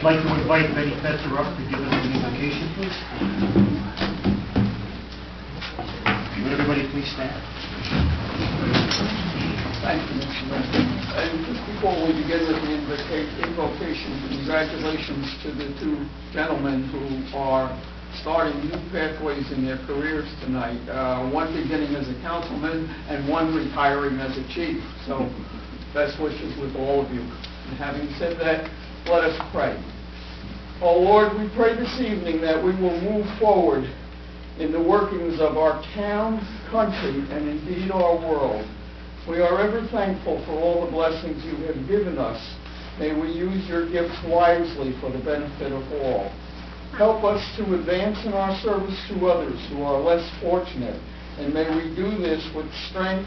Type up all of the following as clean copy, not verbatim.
like to invite Betty Fetzer up to give us an invocation, please. Would everybody please stand? Thank you, Mr. Mayor. And just before we begin with the invocation, congratulations to the two gentlemen who are starting new pathways in their careers tonight. One beginning as a councilman and one retiring as a chief. So best wishes with all of you. And having said that, let us pray. Oh Lord, we pray this evening that we will move forward in the workings of our town, country, and indeed our world. We are ever thankful for all the blessings you have given us. May we use your gifts wisely for the benefit of all. Help us to advance in our service to others who are less fortunate, and may we do this with strength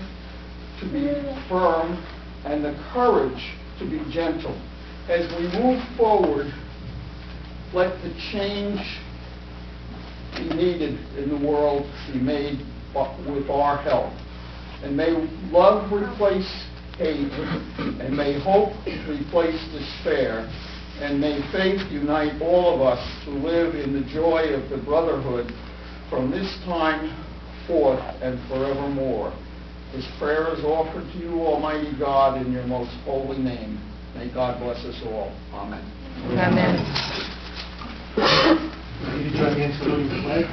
to be firm and the courage to be gentle. As we move forward, let the change be needed in the world be made with our help. And may love replace hate, and may hope replace despair, and may faith unite all of us to live in the joy of the brotherhood from this time forth and forevermore. This prayer is offered to you, Almighty God, in your most holy name. May God bless us all. Amen. Amen. Will you join me in saluting the flag?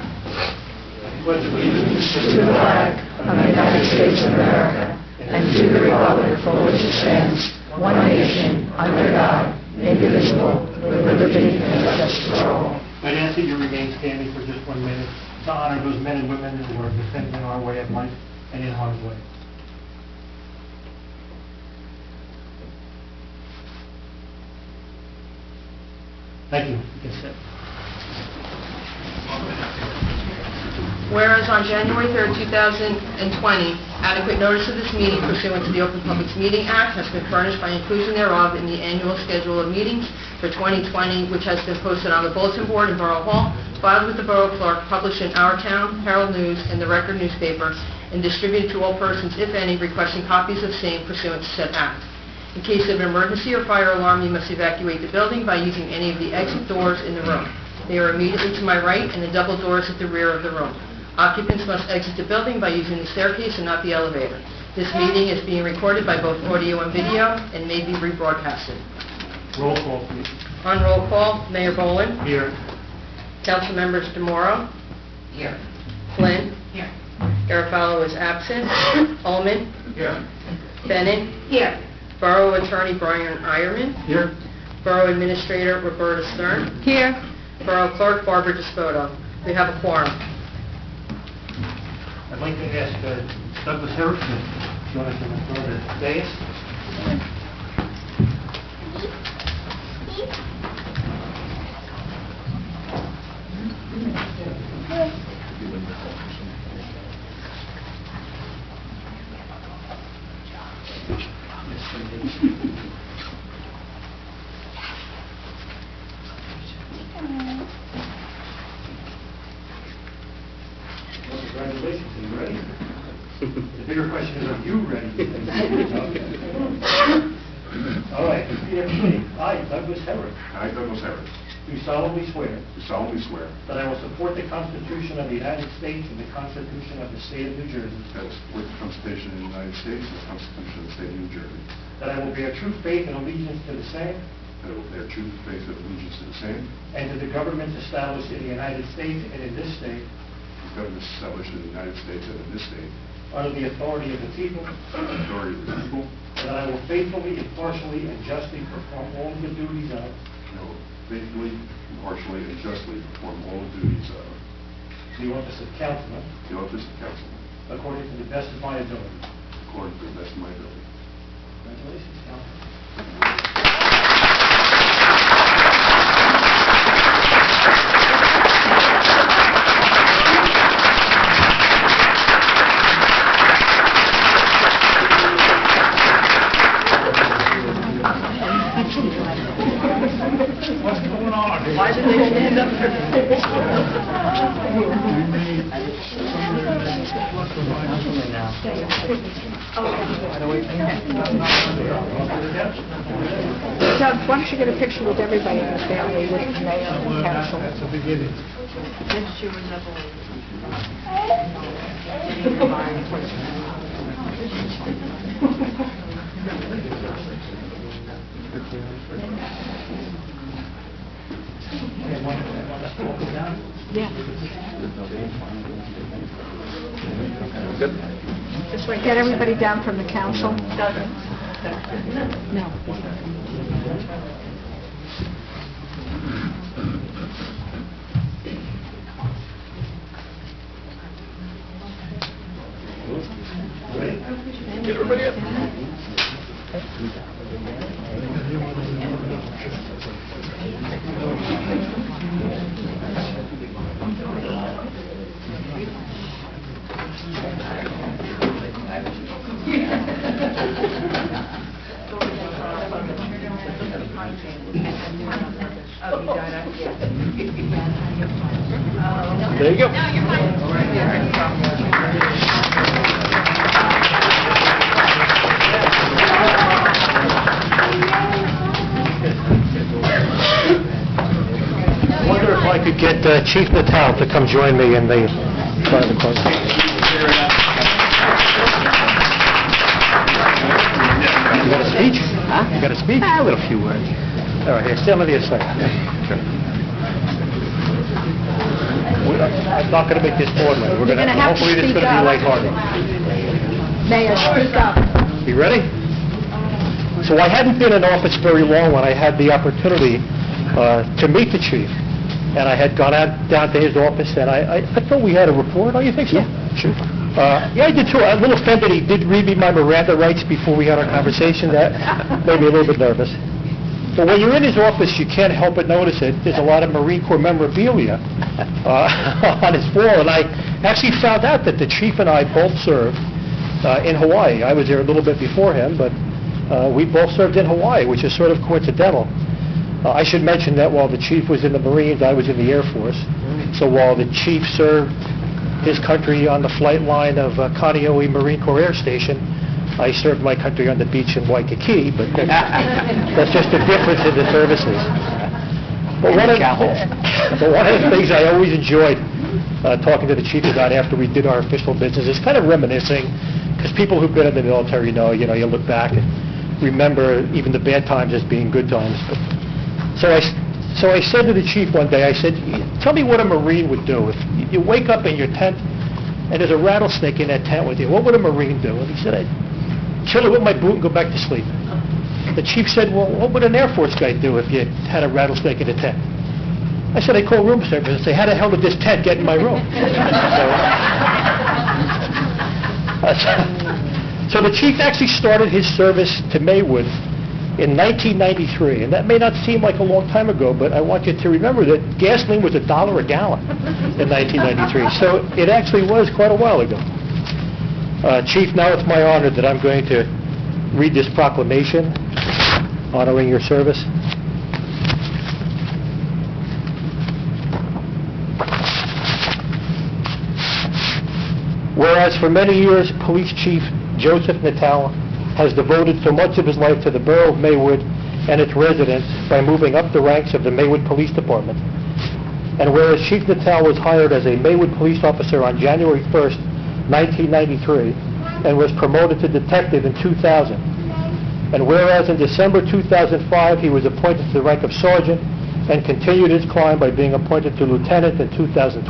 Pledge allegiance To the flag of the United States of America and to the republic for which it stands, one nation, under God, indivisible, with liberty and justice for all. I'd ask that you remain standing for just 1 minute to honor those men and women who are defending our way of life and in harm's way. Thank you. You can sit. Whereas on January 3rd, 2020, adequate notice of this meeting pursuant to the Open Public Meeting Act has been furnished by inclusion thereof in the annual schedule of meetings for 2020, which has been posted on the bulletin board in Borough Hall, filed with the Borough Clerk, published in Our Town, Herald News, and the Record newspaper, and distributed to all persons, if any, requesting copies of same pursuant to said act. In case of an emergency or fire alarm, you must evacuate the building by using any of the exit doors in the room. They are immediately to my right and the double doors at the rear of the room. Occupants must exit the building by using the staircase and not the elevator. This meeting is being recorded by both audio and video and may be rebroadcasted. Roll call, please. On roll call, Mayor Boland. Here. Council members DeMauro. Here. Flynn. Here. Garofalo is absent. Ullman. Here. Bennett. Here. Borough Attorney Brian Ironman. Here. Borough Administrator Roberta Stern. Here. Borough Clerk Barbara Despodo. We have a quorum. I'd like to ask Douglas Harris to join us in the front of the dais. Congratulations, are you ready? The bigger question is, are you ready? All right, repeat after me. I, Douglas Herrick, I, Douglas Harris, do solemnly swear do solemnly swear that I will support the Constitution of the United States and the Constitution of the State of New Jersey, that I will support the Constitution of the United States and the Constitution of the State of New Jersey, that I will bear true faith and allegiance to the same that I will bear true faith and allegiance to the same, and to the governments established in the United States and in this state, the governments established in the United States and in this state, under the authority of the people, under the authority of the people, and that I will faithfully, impartially, and justly perform all the duties of and I will faithfully, impartially, and justly perform all the duties of the office of councilman the office of councilman, according to the best of my ability. according to the best of my ability. Congratulations, Councilman. What's going on? Why did they stand up for Doug, why don't you get a picture with everybody in the family, with the mayor and council? That's the beginning. Yeah. This way, get everybody down from the council. No. Get everybody up. There you go. I wonder if I could get Chief Natal to come join me in the front of the court. You got a speech? Huh? You got a speech? A little few words. All right, here, stand on the other side. Sure. I'm not going to make this boardroom. We're going to, have to hopefully it's speak going to be up. lighthearted. Mayor, speak up. You ready? So I hadn't been in office very long when I had the opportunity to meet the chief. And I had gone down to his office, and I thought we had a report. Oh, you think so? Yeah, sure. Yeah, I did too. A little offended he did read me my Miranda rights before we had our conversation. That made me a little bit nervous. But when you're in his office, you can't help but notice it. There's a lot of Marine Corps memorabilia on his wall, and I actually found out that the chief and I both served in Hawaii. I was there a little bit before him, but we both served in Hawaii, which is sort of coincidental. I should mention that while the chief was in the Marines, I was in the Air Force. So while the chief served his country on the flight line of Kaneohe Marine Corps Air Station, I served my country on the beach in Waikiki, but that's just the difference in the services. But one of the things I always enjoyed talking to the chief about after we did our official business is kind of reminiscing, because people who've been in the military know, you look back and remember even the bad times as being good times. But, so I said to the chief one day, I said, tell me what a Marine would do. If you wake up in your tent and there's a rattlesnake in that tent with you, what would a Marine do? And he said, I'd chill it with my boot and go back to sleep. The chief said, well, what would an Air Force guy do if you had a rattlesnake in a tent? I said, I'd call room service and say, how the hell did this tent get in my room? So the chief actually started his service to Maywood in 1993, and that may not seem like a long time ago, but I want you to remember that gasoline was $1 a gallon in 1993, so it actually was quite a while ago. Chief, now it's my honor that I'm going to read this proclamation honoring your service. Whereas for many years, Police Chief Joseph Natal has devoted so much of his life to the Borough of Maywood and its residents by moving up the ranks of the Maywood Police Department. And whereas Chief Natal was hired as a Maywood police officer on January 1st, 1993, and was promoted to detective in 2000. And whereas in December 2005, he was appointed to the rank of sergeant and continued his climb by being appointed to lieutenant in 2012,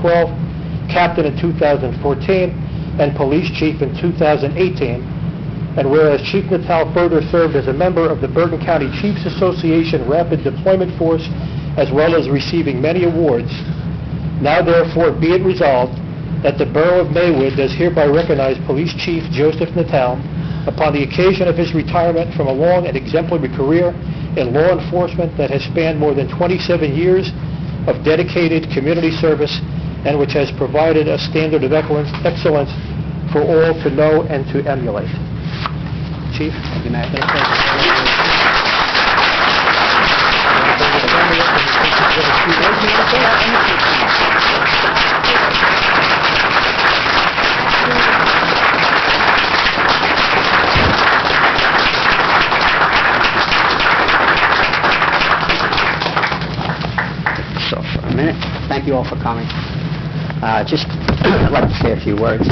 captain in 2014, and police chief in 2018. And whereas Chief Natal further served as a member of the Bergen County Chiefs Association Rapid Deployment Force, as well as receiving many awards, now therefore be it resolved that the Borough of Maywood does hereby recognize Police Chief Joseph Natal upon the occasion of his retirement from a long and exemplary career in law enforcement that has spanned more than 27 years of dedicated community service and which has provided a standard of excellence for all to know and to emulate. Chief? Good night. you all for coming. Just, I'd like to say a few words.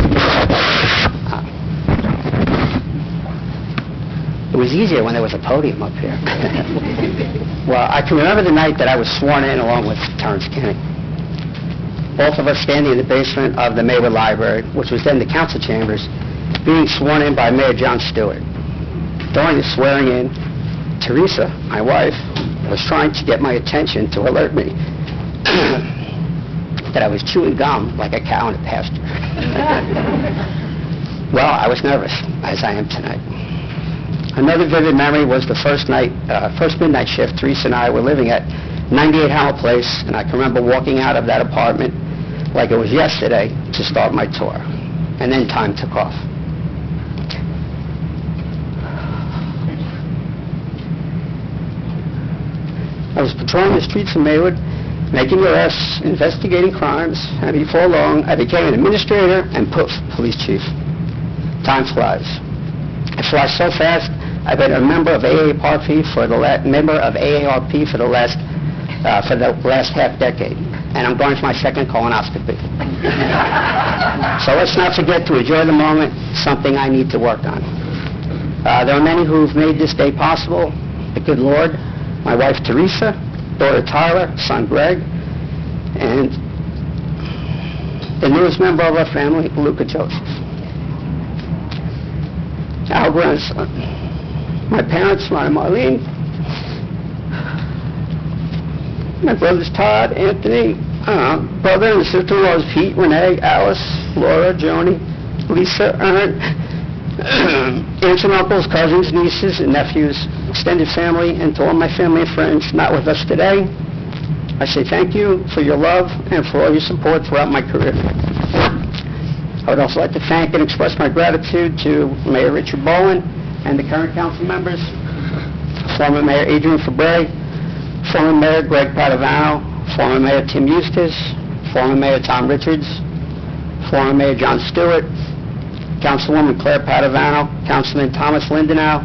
It was easier when there was a podium up here. Well, I can remember the night that I was sworn in along with Terrence Kinney. Both of us standing in the basement of the Maywood Library, which was then the council chambers, being sworn in by Mayor John Stewart. During the swearing in, Teresa, my wife, was trying to get my attention to alert me that I was chewing gum like a cow in a pasture. Well, I was nervous, as I am tonight. Another vivid memory was the first midnight shift Teresa and I were living at 98 Howell Place, and I can remember walking out of that apartment like it was yesterday to start my tour. And then time took off. I was patrolling the streets of Maywood, making arrests, investigating crimes, and before long, I became an administrator and police chief. Time flies. It flies so fast, I've been a member of AARP for the last half decade, and I'm going for my second colonoscopy. So let's not forget to enjoy the moment, something I need to work on. There are many who've made this day possible. The good Lord, my wife Teresa, daughter Tyler, son Greg, and the newest member of our family, Luca Joseph. Our grandson, my parents, Ron and Marlene, my brothers Todd, Anthony, brother and sister-in-laws Pete, Renee, Alice, Laura, Joni, Lisa, Ern, aunts and uncles, cousins, nieces, and nephews, extended family, and to all my family and friends not with us today, I say thank you for your love and for all your support throughout my career. I would also like to thank and express my gratitude to Mayor Richard Bowen and the current council members, former Mayor Adrian Fabre, former Mayor Greg Padovano, former Mayor Tim Eustace, former Mayor Tom Richards, former Mayor John Stewart, Councilwoman Claire Padovano, Councilman Thomas Lindenau,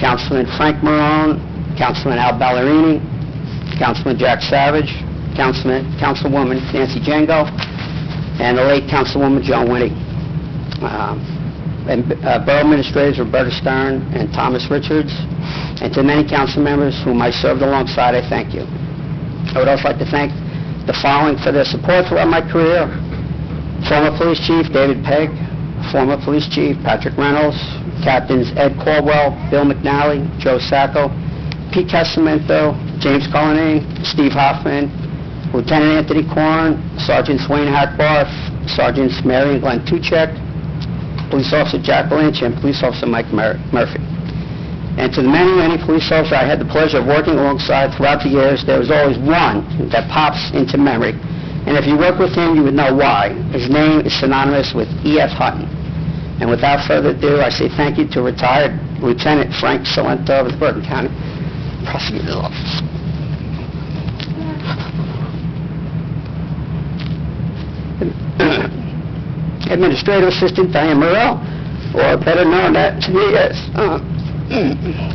Councilman Frank Marone, Councilman Al Ballerini, Councilman Jack Savage, Councilwoman Nancy Jango, and the late Councilwoman Joan Winnie. And Borough Administrators Roberta Stern and Thomas Richards, and to many council members whom I served alongside, I thank you. I would also like to thank the following for their support throughout my career: former Police Chief David Pegg, former Police Chief Patrick Reynolds, Captains Ed Caldwell, Bill McNally, Joe Sacco, Pete Casamento, James Cullinane, Steve Hoffman, Lieutenant Anthony Korn, Sergeants Wayne Hackbarth, Sergeants Mary and Glenn Tuchek, Police Officer Jack Lynch, and Police Officer Mike Murphy. And to the many, many police officers I had the pleasure of working alongside throughout the years, there was always one that pops into memory. And if you work with him, you would know why. His name is synonymous with E.F. Hutton. And without further ado, I say thank you to retired Lieutenant Frank Salento of the Bergen County Prosecutor's Office. Administrative Assistant Diane Morrell, or better known to me as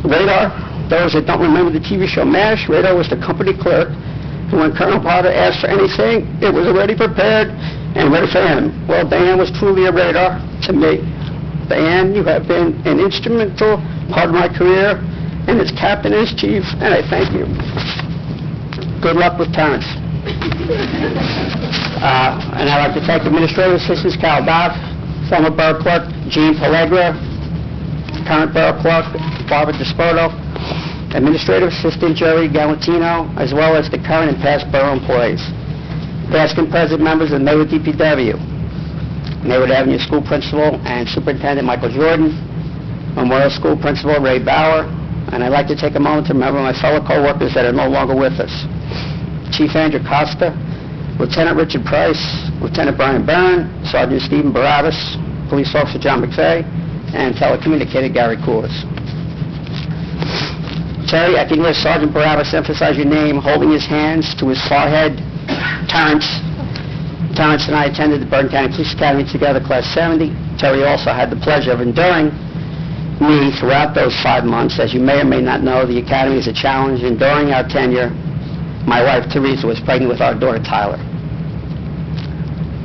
Radar. Those that don't remember the TV show MASH, Radar was the company clerk, and when Colonel Potter asked for anything, it was already prepared and ready for him. Well, Diane was truly a radar to me. Diane, you have been an instrumental part of my career, and as captain and as chief, and I thank you. Good luck with Terrence. And I'd like to thank Administrative Assistants Carol Doff, former Borough Clerk Jean Pellegra, current Borough Clerk Barbara Desporto, Administrative Assistant Jerry Galantino, as well as the current and past Borough employees, past and present members of Maywood DPW, Maywood Avenue School Principal and Superintendent Michael Jordan, Memorial School Principal Ray Bauer, and I'd like to take a moment to remember my fellow co-workers that are no longer with us. Chief Andrew Costa, Lieutenant Richard Price, Lieutenant Brian Byrne, Sergeant Stephen Barabbas, Police Officer John McVeigh, and telecommunicator Gary Coors. Terry, I can hear Sergeant Barabbas emphasize your name, holding his hands to his forehead. Terrence and I attended the Bergen County Police Academy together, Class 70. Terry also had the pleasure of enduring me throughout those 5 months. As you may or may not know, the Academy is a challenge, and during our tenure, my wife, Teresa, was pregnant with our daughter, Tyler.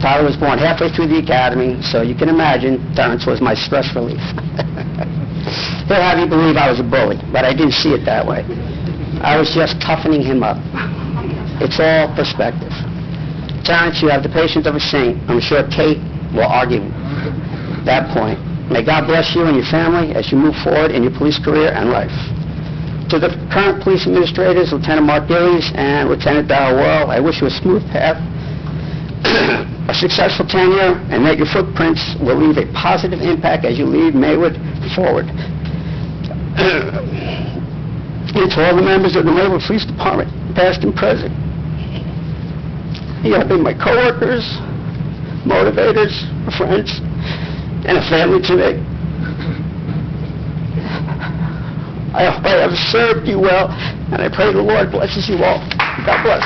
Tyler was born halfway through the academy, so you can imagine Terrence was my stress relief. He'll have you believe I was a bully, but I didn't see it that way. I was just toughening him up. It's all perspective. Terrence, you have the patience of a saint. I'm sure Kate will argue that point. May God bless you and your family as you move forward in your police career and life. To the current police administrators, Lieutenant Mark Gillies and Lieutenant Darrell Worrell, I wish you a smooth path, a successful tenure, and that your footprints will leave a positive impact as you lead Maywood forward. And to all the members of the Maywood Police Department, past and present, you have been my coworkers, motivators, friends, and a family to me. I hope I have served you well, and I pray the Lord blesses you all. God bless.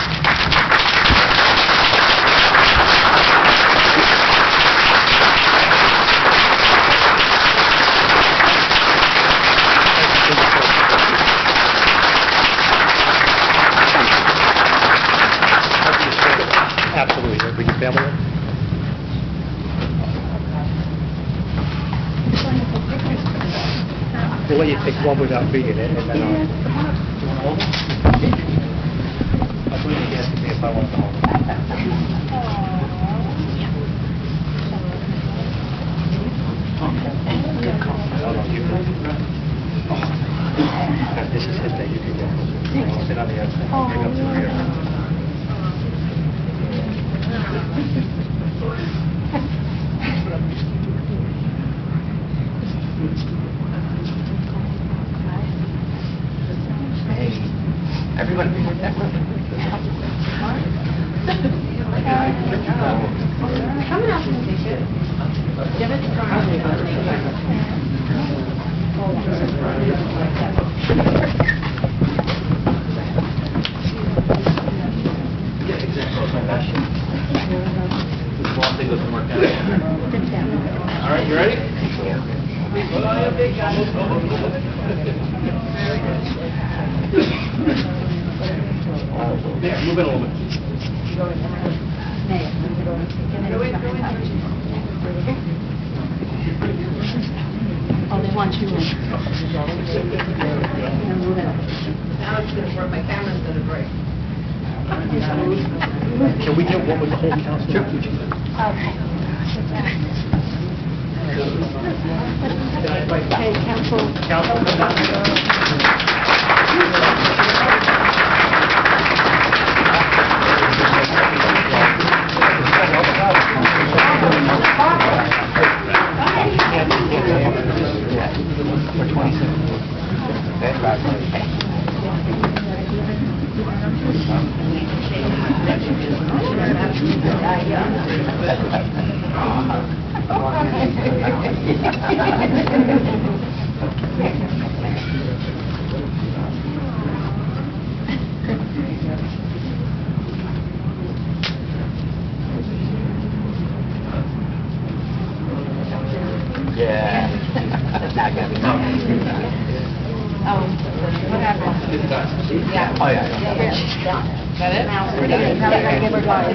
Absolutely. Bring your family in. We'll let you take one without being in it, and then you want to hold it? I believe he asked me if I want to hold it. This is his day. You can go. Sit on the outside. Bring up to the rear. Everybody. All right, you ready? Yeah, move it a little bit. Oh, they want you in. Now it's going to work, my camera's going to break. Can we get one with the whole council? Sure. Okay, council. Council, come down. For 26. That's right. Yeah. That's not gonna be Oh, what happened? Yeah. Oh, yeah. Got it? Now, we're gonna give her guys.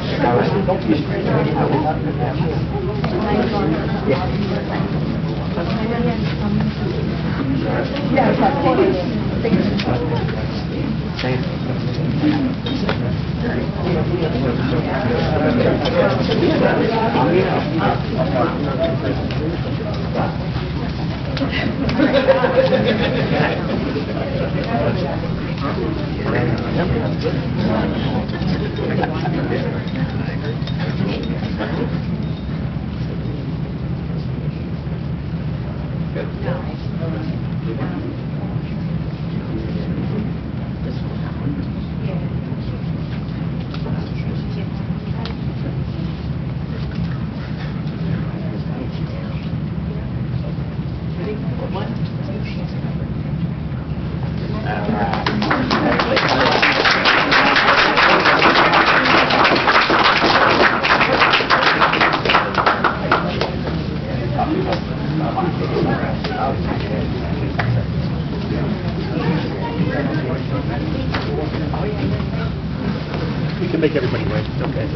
We can make everybody wait, it's okay.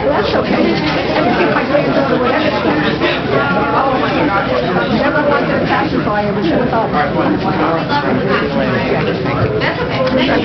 That's okay. I think my granddaughter would understand. Oh, my God. Never wanted to pacify her, but she thought. That's okay. Thank you.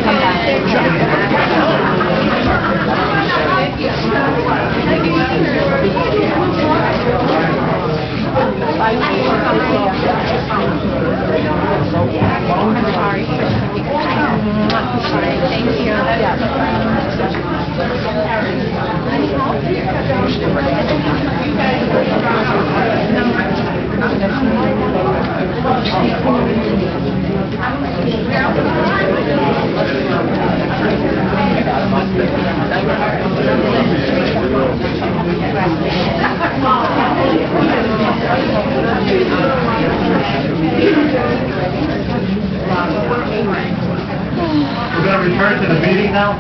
We're going to return to the meeting now?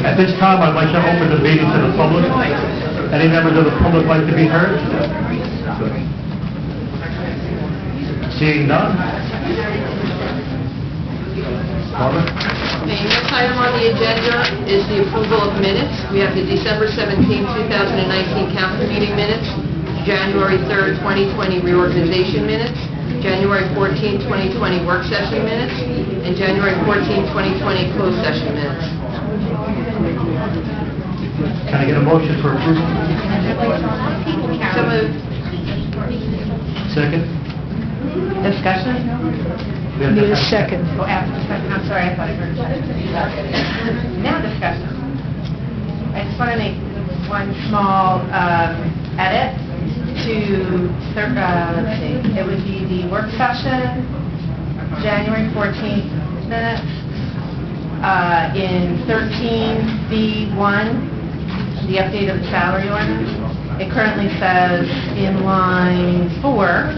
At this time, I'd like to open the meeting to the public. Any members of the public like to be heard? Seeing none? Barbara? The next item on the agenda is the approval of minutes. We have the December 17, 2019 council meeting minutes, January 3rd, 2020 reorganization minutes, January 14, 2020 work session minutes, and January 14, 2020 closed session minutes. Can I get a motion for approval? So moved. Second? Discussion? Need a second. Oh, after discussion, I'm sorry, I thought I heard. Now discussion. I just want to make one small edit to, let's see, it would be the work session, January 14th minutes, in 13B1, the update of the salary ordinance. It currently says in line 4,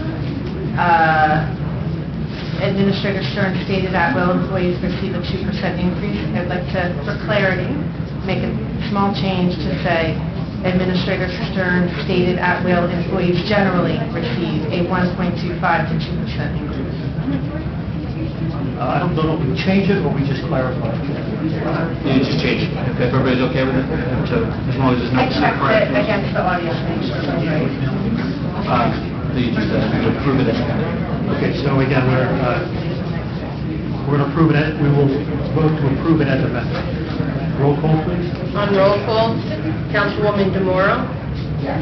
Administrator Stern stated that will employees receive a 2% increase. I'd like to, for clarity, make a small change to say Administrator Stern stated at will employees generally receive a 1.25 to 2% increase. I don't know if we change it or we just clarify it. You just change it. Okay, if everybody's okay with it? So as long as there's no... I checked it against the audio thing. So you just approve it as Okay, so again, we're going to approve it, we will vote to approve it as amended. Roll call, please. On roll call, Councilwoman DeMora? Yes.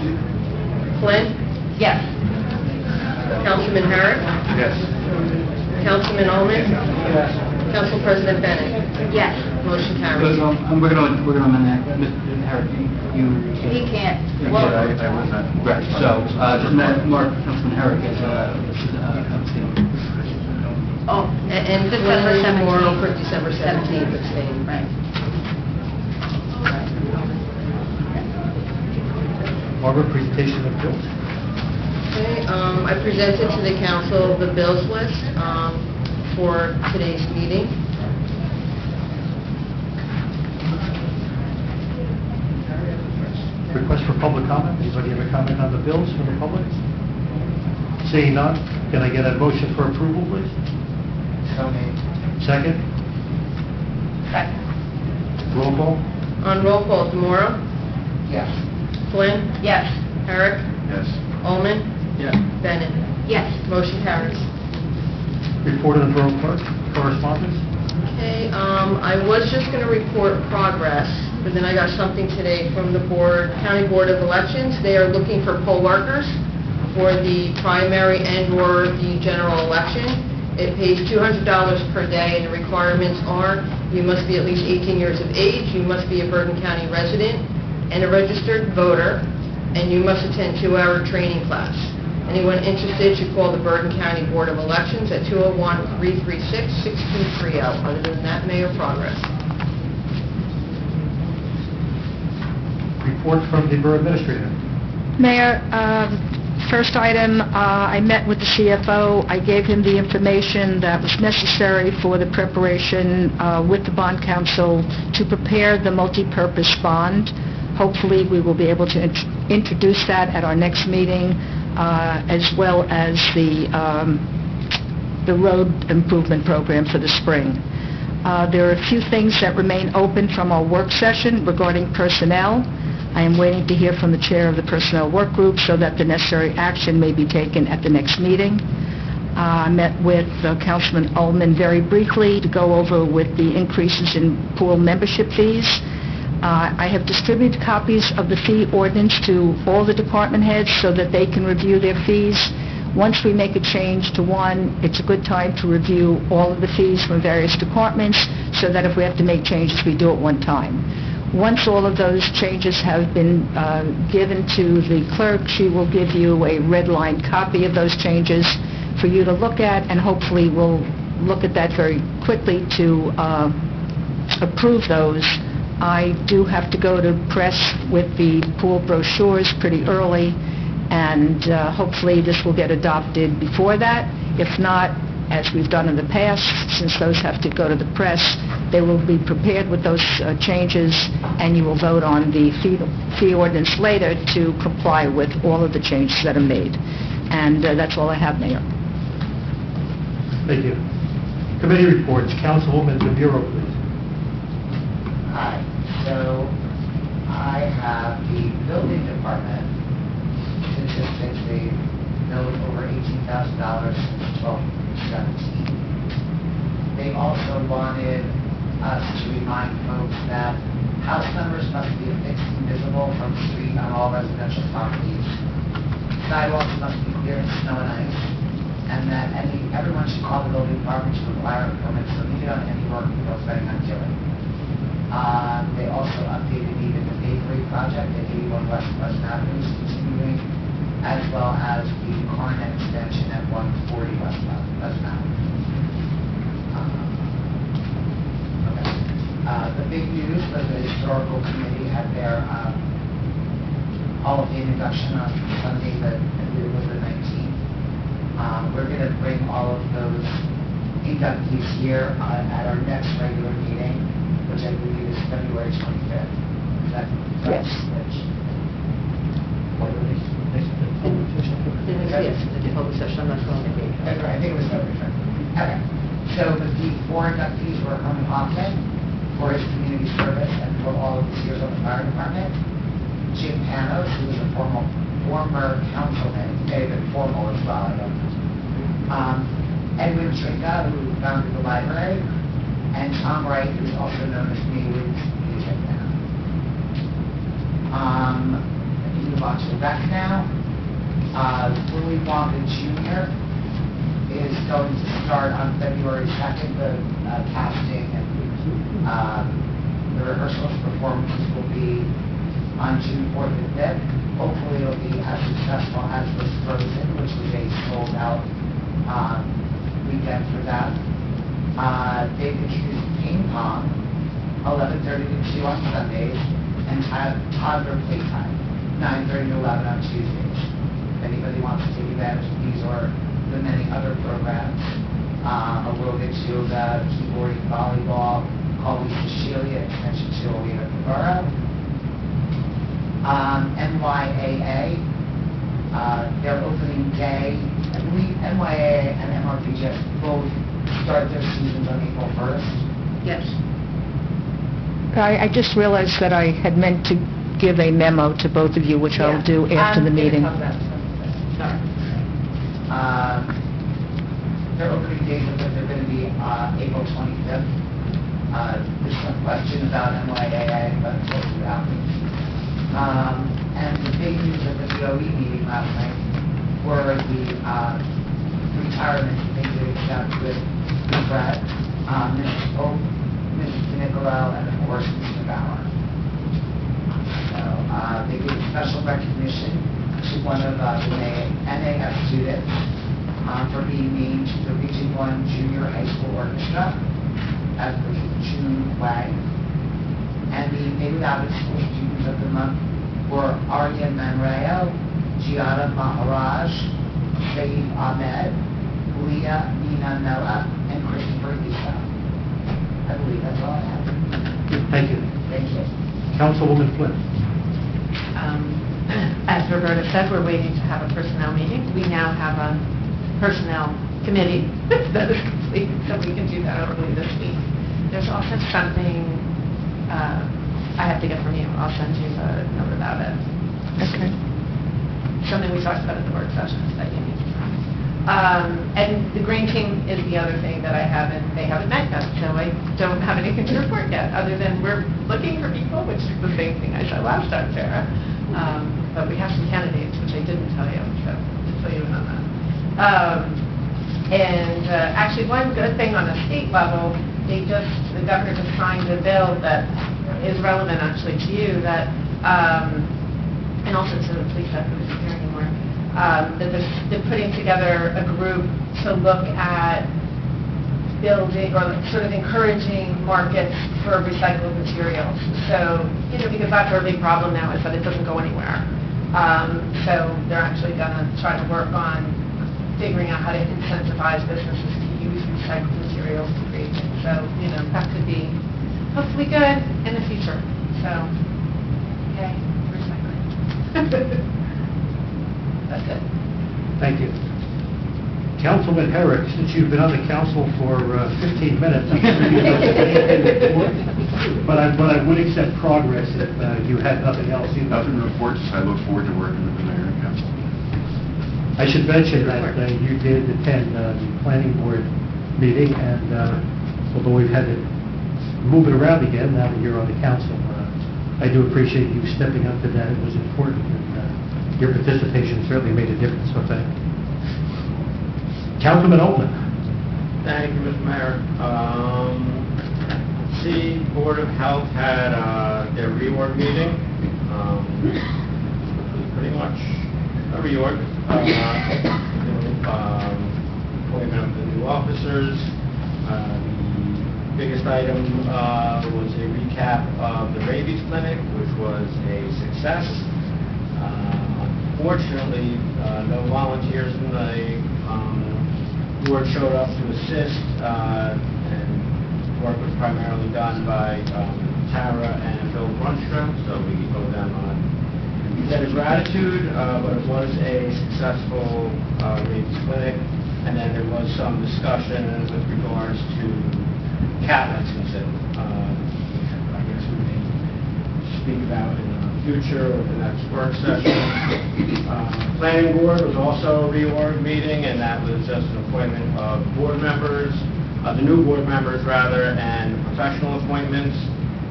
Flynn? Yes. Councilman Herrick? Yes. Councilman Ullman? Yes. Council President Bennett? Yes. Motion carries. We're going to amend that. Mr. Herrick, you... He can't. I was not. Right, so just mark Councilman Herrick as abstaining. Oh, and December 17th. For December 17th, abstain. Right. Barbara, presentation of bills. Okay, I presented to the council the bills list for today's meeting. comments for public comment? Anybody have a comment on the bills from the public? Seeing none, can I get a motion for approval, please? So made. Second? Second. Roll call? On roll call, Demora? Yes. Flynn? Yes. Herrick? Yes. Olman? Yes. Bennett? Yes. Motion carries. Report of the Borough Clerk, correspondence? Okay, I was just going to report progress, but then I got something today from the County Board of Elections. They are looking for poll workers for the primary and/or the general election. It pays $200 per day, and the requirements are you must be at least 18 years of age, you must be a Bergen County resident and a registered voter, and you must attend 2-hour training class. Anyone interested should call the Bergen County Board of Elections at 201-336-6230. Other than that, Mayor, progress. Report from the Borough Administrator. Mayor, first item, I met with the CFO. I gave him the information that was necessary for the preparation with the bond council to prepare the multi-purpose bond. Hopefully, we will be able to introduce that at our next meeting, as well as the road improvement program for the spring. There are a few things that remain open from our work session regarding personnel. I am waiting to hear from the chair of the personnel work group so that the necessary action may be taken at the next meeting. I met with Councilman Ullman very briefly to go over with the increases in pool membership fees. I have distributed copies of the fee ordinance to all the department heads so that they can review their fees. Once we make a change to one, it's a good time to review all of the fees from various departments so that if we have to make changes, we do it one time. Once all of those changes have been given to the clerk, she will give you a red-line copy of those changes for you to look at, and hopefully we'll look at that very quickly to approve those. I do have to go to press with the pool brochures pretty early, and hopefully this will get adopted before that. If not, as we've done in the past, since those have to go to the press, they will be prepared with those changes, and you will vote on the fee ordinance later to comply with all of the changes that are made. And that's all I have, Mayor. Thank you. Committee reports. Councilwoman DeMuro, please. Hi. So I have the building department statistics. They billed over $18,000 since 2017. They also wanted us to remind folks that house numbers must be affixed and visible from the street on all residential properties. Sidewalks must be clear in snow and ice, and that everyone should call the building department to require a permit so needed on any work they're planning on doing. They also updated me that the bakery project at 81 West Pleasant Avenue is continuing, as well as the Coronet extension at 140 West Pleasant Avenue. The big news was the historical committee had their Hall of Fame induction on Sunday, I believe it was the 19th. We're going to bring all of those inductees here at our next regular meeting, which I believe is February 25th. Is that correct? Yes. Yes, the public session, I'm not sure on the date. That's right, I think it was February 25th. Okay. So the 4 inductees were Herman Hoffman for his community service and for all of his years on the fire department. Jim Panos, who was a former councilman, may have been formal as well, I don't know. Edwin Trinka, who founded the library, and Tom Wright, who's also known as Maywood's music now. If you move on to the rec now, Willie Wonka Jr. is going to start on February 2nd, the casting and the rehearsals performances will be on June 4th and 5th. Hopefully it'll be as successful as was Frozen, which was a sold-out weekend for them. They've introduced ping pong, 11:30 to 2 on Sundays, and toddler playtime, 9:30 to 11 on Tuesdays. If anybody wants to take advantage of these or the many other programs, aerobics, yoga, keyboarding, volleyball, call Lisa Shealy at Extension 208 at the Borough. And NYAA. Their opening day, I believe NYAA and MRPGS both start their seasons on April 1st. Yes. I just realized that I had meant to give a memo to both of you, which I'll do after the meeting. Sorry. Their opening days are going to be April 25th. There's some question about NYAA, but it's what we have. And the big news at the BOE meeting last night were the retirement. They did accept with Brett, Mrs. Pope, Mrs. Nicolo, and of course Mr. Bauer. So they gave special recognition to one of the NAF students for being named to the Region 1 Junior High School Orchestra as the June Wang. And the Maywood Abbott School Students of the Month were Arya Manrao, Giada Maharaj, Saeed Ahmed, Leah Nina Mella, and Christopher Lisa. I believe that's all I have. Thank you. Thank you. Councilwoman Flynn. As Roberta said, we're waiting to have a personnel meeting. We now have a personnel committee that is complete, so we can do that hopefully this week. There's also something I have to get from you. I'll send you a note about it. Okay. Something we talked about at the work sessions that you need to know. And the green team is the other thing that they haven't met yet, so I don't have anything to report yet, other than we're looking for people, which is the same thing I said last time, Sarah. But we have some candidates, which I didn't tell you, so I'll fill you in on that. Actually, one good thing on a state level, the governor just signed a bill that is relevant actually to you, that, and also to the police that who's here anymore, that they're putting together a group to look at building or sort of encouraging markets for recycled materials. So, because that's our big problem now is that it doesn't go anywhere. So they're actually going to try to work on figuring out how to incentivize businesses to use recycled materials to create things. So, that could be hopefully good in the future. So, okay, recycling. That's it. Thank you. Councilman Herrick, since you've been on the council for 15 minutes, I'm sure you don't have anything to report, but I would accept progress if you had nothing else. Nothing to report, I look forward to working with the mayor and council. I should mention that you did attend the planning board meeting, and although we've had to move it around again now that you're on the council, I do appreciate you stepping up to that. It was important, and your participation certainly made a difference, so thank you. Councilman Altman. Thank you, Mr. Mayor. The Board of Health had their reorg meeting. It was pretty much a reorg. Appointment of the new officers. The biggest item was a recap of the rabies clinic, which was a success. Unfortunately, no volunteers in the board showed up to assist, and work was primarily done by Tara and Bill Brunstrom, so we owe them a debt of gratitude, but it was a successful rabies clinic. And then there was some discussion with regards to cat licensing, I guess we may speak about in the future or the next work session. Planning board was also a reorg meeting, and that was just an appointment of board members, the new board members rather, and professional appointments.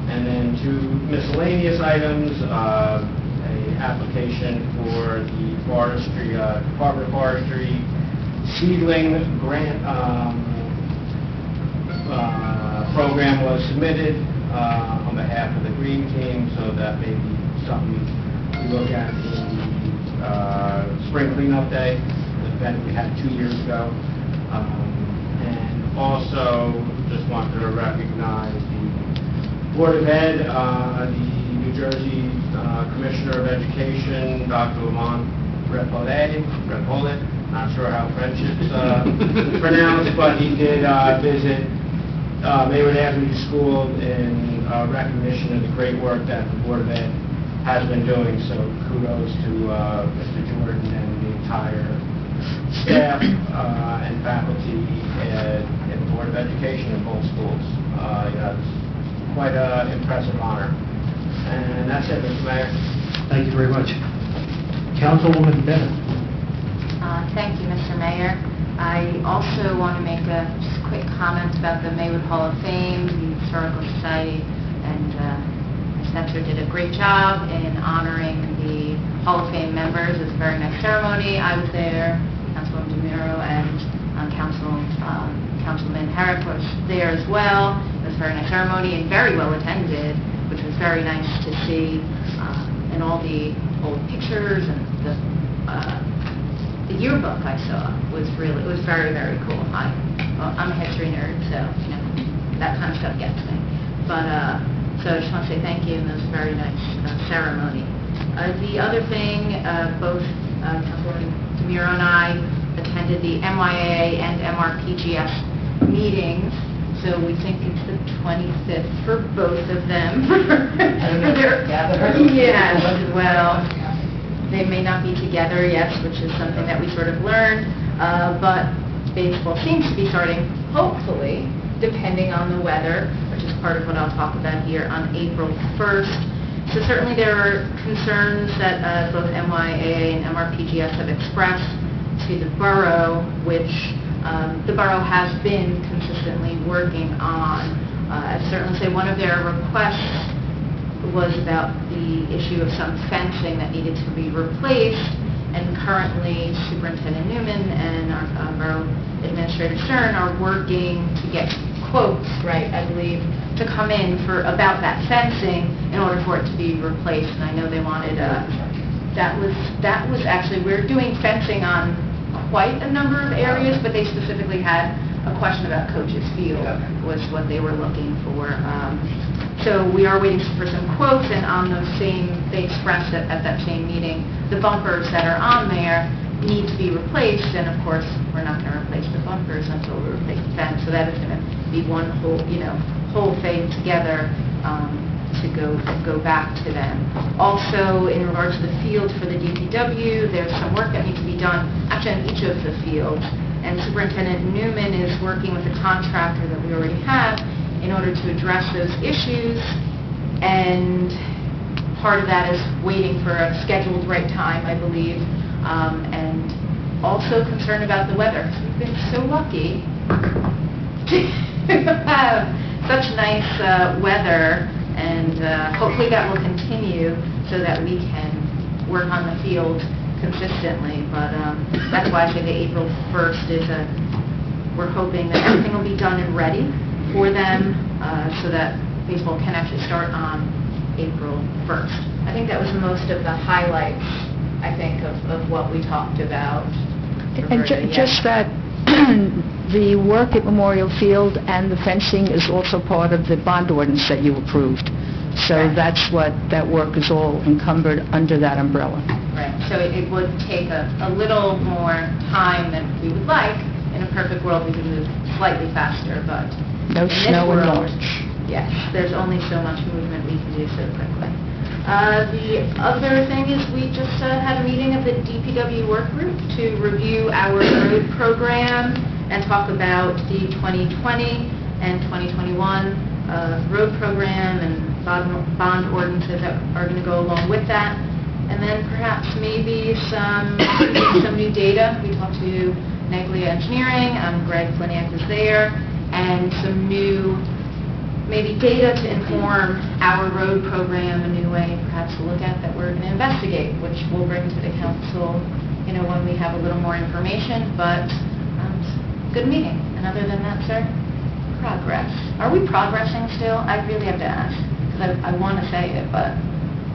And then two miscellaneous items, an application for the forestry, Department of Forestry seedling grant program was submitted on behalf of the Green Team, so that may be something we look at in the spring cleanup day, the event we had 2 years ago. And also, just wanted to recognize the Board of Ed, the New Jersey Commissioner of Education, Dr. Lamont Repollet. Not sure how French is pronounced, but he did visit Maywood Avenue School in recognition of the great work that the Board of Ed has been doing. So kudos to Mr. Jordan and the entire staff and faculty at the Board of Education in both schools. It's quite an impressive honor. And that's it, Mr. Mayor. Thank you very much. Councilwoman Bennett. Thank you, Mr. Mayor. I also want to make a just quick comment about the Maywood Hall of Fame, the Historical Society, and Ms. Netzer did a great job in honoring the Hall of Fame members. It was a very nice ceremony. I was there, Councilwoman DeMuro, and Councilman Herrick was there as well. It was a very nice ceremony and very well attended, which was very nice to see, and all the old pictures and the yearbook I saw was very, very cool. I'm a history nerd, so, that kind of stuff gets me. But, so I just want to say thank you, and it was a very nice ceremony. The other thing, both Councilwoman DeMuro and I attended the MYAA and MRPGS meetings, so we think it's the 25th for both of them. Yes, well, they may not be together, yes, which is something that we sort of learned, but baseball seems to be starting, hopefully, depending on the weather, which is part of what I'll talk about here on April 1st. So certainly there are concerns that both MYAA and MRPGS have expressed to the Borough, which the Borough has been consistently working on. I'd certainly say one of their requests was about the issue of some fencing that needed to be replaced, and currently Superintendent Newman and our Borough Administrator Stern are working to get quotes, right, I believe, to come in for about that fencing in order for it to be replaced. And I know they wanted that was actually, we're doing fencing on quite a number of areas, but they specifically had a question about Coaches Field was what they were looking for. So we are waiting for some quotes, and on those they expressed at that same meeting, the bumpers that are on there need to be replaced, and of course, we're not going to replace the bumpers until we replace the fence, so that is going to be one whole thing together to go back to them. Also, in regards to the field for the DPW, there's some work that needs to be done, actually on each of the fields, and Superintendent Newman is working with a contractor that we already have in order to address those issues, and part of that is waiting for a scheduled right time, I believe, and also concerned about the weather. We've been so lucky to have such nice weather, and hopefully that will continue so that we can work on the field consistently. But that's why I say the April 1st is we're hoping that everything will be done and ready for them so that baseball can actually start on April 1st. I think that was most of the highlights, I think, of what we talked about. And just that the work at Memorial Field and the fencing is also part of the bond ordinance that you approved. So Right. that's what that work is all encumbered under that umbrella. Right, so it would take a little more time than we would like. In a perfect world, we could move slightly faster, but No in this snow in world, March. yes, there's only so much movement we can do so quickly. The other thing is we just had a meeting of the DPW work group to review our road program and talk about the 2020 and 2021 road program and bond ordinances that are going to go along with that. And then perhaps maybe some new data. We talked to Neglia Engineering, Greg Fliniak was there, and some new maybe data to inform our road program, a new way perhaps to look at that we're going to investigate, which we'll bring to the council, when we have a little more information. But good meeting. And other than that, sir, progress. Are we progressing still? I really have to ask, because I want to say it, but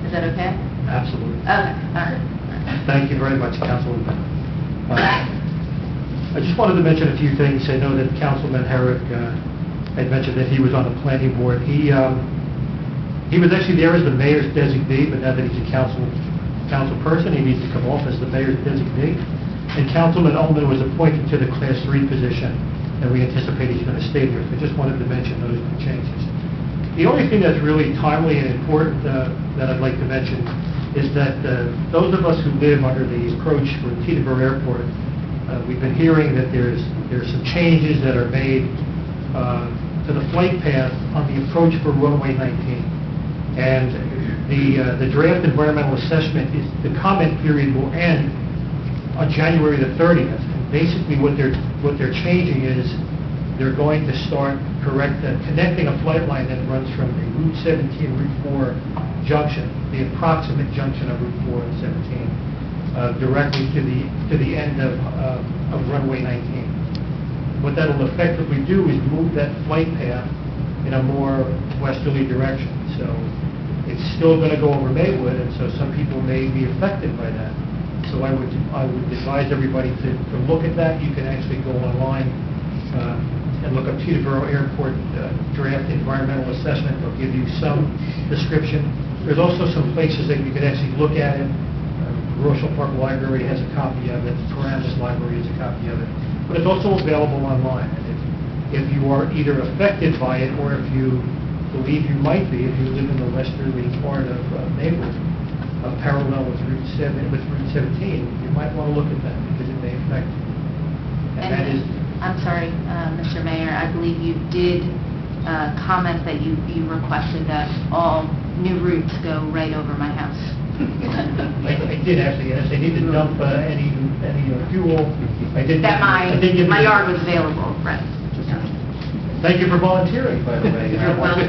is that okay? Absolutely. Okay, all right. Thank you very much, Councilwoman. I just wanted to mention a few things. I know that Councilman Herrick had mentioned that he was on the planning board. He was actually there as the mayor's designee, but now that he's a council person, he needs to come off as the mayor's designee. And Councilman Ullman was appointed to the Class 3 position, and we anticipate he's going to stay there. So I just wanted to mention those two changes. The only thing that's really timely and important that I'd like to mention is that those of us who live under the approach for Teterboro Airport, we've been hearing that there's some changes that are made to the flight path on the approach for runway 19. And the draft environmental assessment is, the comment period will end on January the 30th. And basically what they're changing is they're going to start connecting a flight line that runs from the Route 17, Route 4 junction, the approximate junction of Route 4 and 17, directly to the end of runway 19. What that will effectively do is move that flight path in a more westerly direction. So it's still going to go over Maywood, and so some people may be affected by that. So I would advise everybody to look at that. You can actually go online and look up Teterboro Airport draft environmental assessment. They'll give you some description. There's also some places that you can actually look at it. Rochelle Park Library has a copy of it. Paramus Library has a copy of it. But it's also available online. And if you are either affected by it or if you believe you might be, if you live in the westerly part of Maywood, parallel with Route 17, you might want to look at that because it may affect you. And that is... I'm sorry, Mr. Mayor, I believe you did comment that you requested that all new routes go right over my house. I did actually, and if they need to dump any fuel, I did... That my yard was available, right. Thank you for volunteering, by the way. You're welcome.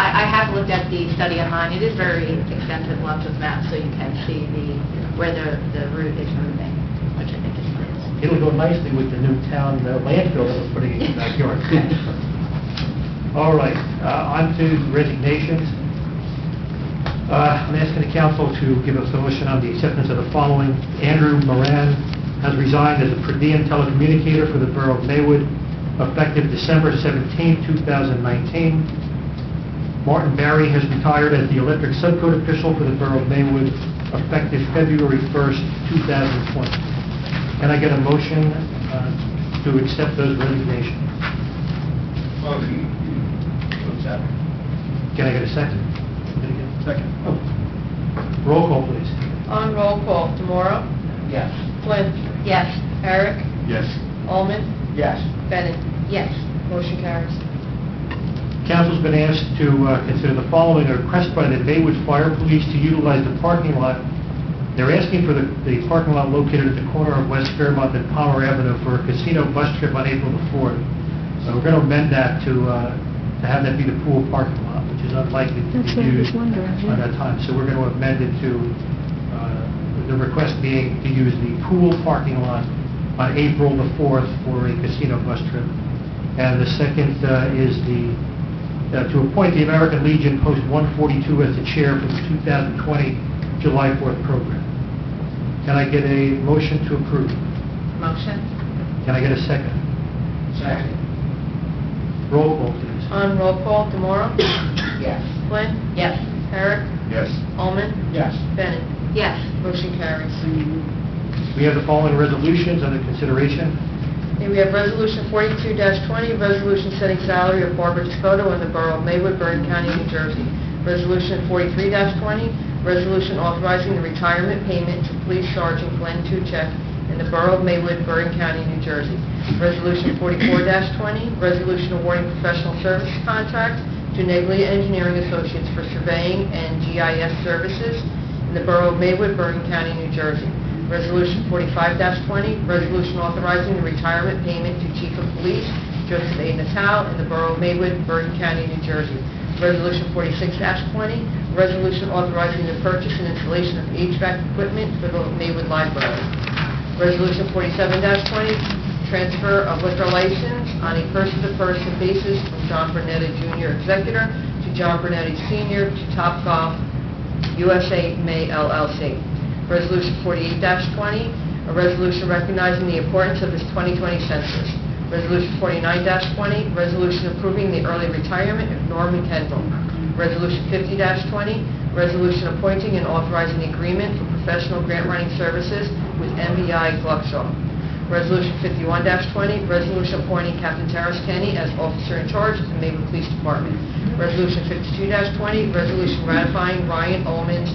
I have looked at the study online. It is very extensive, lots of maps, so you can see where the route is moving, which I think is nice. It'll go nicely with the new town landfill that we're putting in your backyard. All right, on to resignations. I'm asking the council to give us a motion on the acceptance of the following. Andrew Moran has resigned as a per diem telecommunicator for the Borough of Maywood, effective December 17, 2019. Martin Barry has retired as the electric subcode official for the Borough of Maywood, effective February 1st, 2020. Can I get a motion to accept those resignations? Motion. Can I get a second? Second. Roll call, please. On roll call, Demora? Yes. Flynn? Yes. Eric? Yes. Allman? Yes. Bennett? Yes. Motion carries. Council's been asked to consider the following: a request by the Maywood Fire Police to utilize the parking lot. They're asking for the parking lot located at the corner of West Fairmont and Palmer Avenue for a casino bus trip on April the 4th. So we're going to amend that to have that be the pool parking lot, which is unlikely to be used at that time. So we're going to amend it to the request being to use the pool parking lot on April the 4th for a casino bus trip. And the second is to appoint the American Legion Post 142 as the chair for the 2020 July 4th program. Can I get a motion to approve? Motion. Can I get a second? Second. Roll call, please. On roll call, Demora? Yes. Flynn? Yes. Eric? Yes. Allman? Yes. Bennett? Yes. Motion carries. We have the following resolutions under consideration. Okay, we have Resolution 42-20, resolution setting salary of Barbara Discoto in the Borough of Maywood, Bergen County, New Jersey. Resolution 43-20, resolution authorizing the retirement payment to Police Sergeant Glenn Tuchek in the Borough of Maywood, Bergen County, New Jersey. Resolution 44-20, resolution awarding professional service contract to Neglia Engineering Associates for surveying and GIS services in the Borough of Maywood, Bergen County, New Jersey. Resolution 45-20, resolution authorizing the retirement payment to Chief of Police Joseph A. Natal in the Borough of Maywood, Bergen County, New Jersey. Resolution 46-20, resolution authorizing the purchase and installation of HVAC equipment for the Maywood Library. Resolution 47-20, transfer of liquor license on a person-to-person basis from John Bernetti Jr., Executor, to John Bernetti Sr., to Topgolf USA May LLC. Resolution 48-20, a resolution recognizing the importance of this 2020 census. Resolution 49-20, resolution approving the early retirement of Norman Kendall. Resolution 50-20, resolution appointing and authorizing the agreement for professional grant writing services with MBI Gluckshaw. Resolution 51-20, resolution appointing Captain Terrace Kenny as officer in charge of the Maywood Police Department. Resolution 52-20, resolution ratifying Ryan Ullman's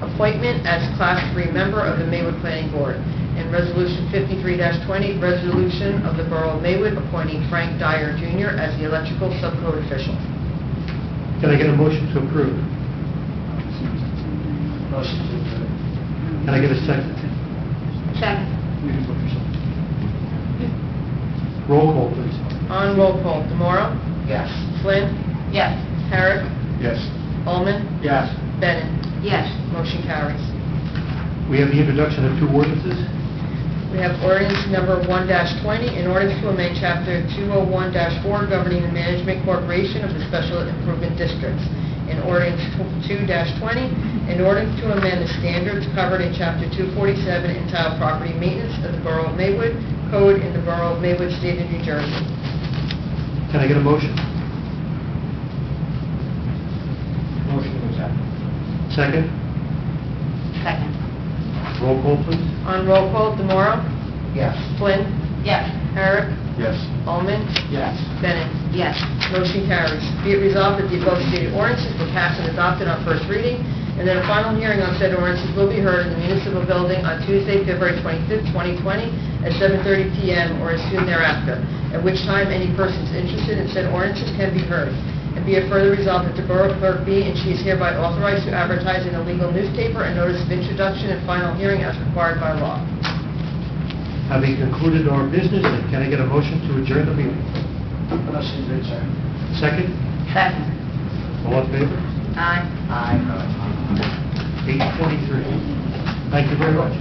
appointment as Class 3 member of the Maywood Planning Board. And Resolution 53-20, resolution of the Borough of Maywood appointing Frank Dyer Jr. as the electrical subcode official. Can I get a motion to approve? Motion to approve. Can I get a second? Second. Roll call, please. On roll call, Demora, Yes. Flynn, Yes. Herrick, Yes. Ullman, Yes. Bennett. Yes. Motion carries. We have the introduction of two ordinances. We have ordinance number 1-20, in order to amend Chapter 201-4 governing the management corporation of the Special Improvement Districts. In ordinance 2-20, in order to amend the standards covered in Chapter 247 entitled Property Maintenance of the Borough of Maywood Code in the Borough of Maywood, State of New Jersey. Can I get a motion? Motion to accept. Second? Second. Roll call, please. On roll call, Demora, Yes. Flynn, Yes. Herrick, Yes. Ullman, Yes. Bennett. Yes. Motion carries. Be it resolved that the above stated ordinances were passed and adopted on first reading, and that a final hearing on said ordinances will be heard in the municipal building on Tuesday, February 25th, 2020, at 7:30 p.m. or as soon thereafter, at which time any persons interested in said ordinances can be heard. And be it further resolved that the Borough Clerk be and she is hereby authorized to advertise in a legal newspaper a notice of introduction and final hearing as required by law. Having concluded our business, can I get a motion to adjourn the meeting? Motion to adjourn. Second? Second. All in favor? Aye. Aye. 8:23. Thank you very much.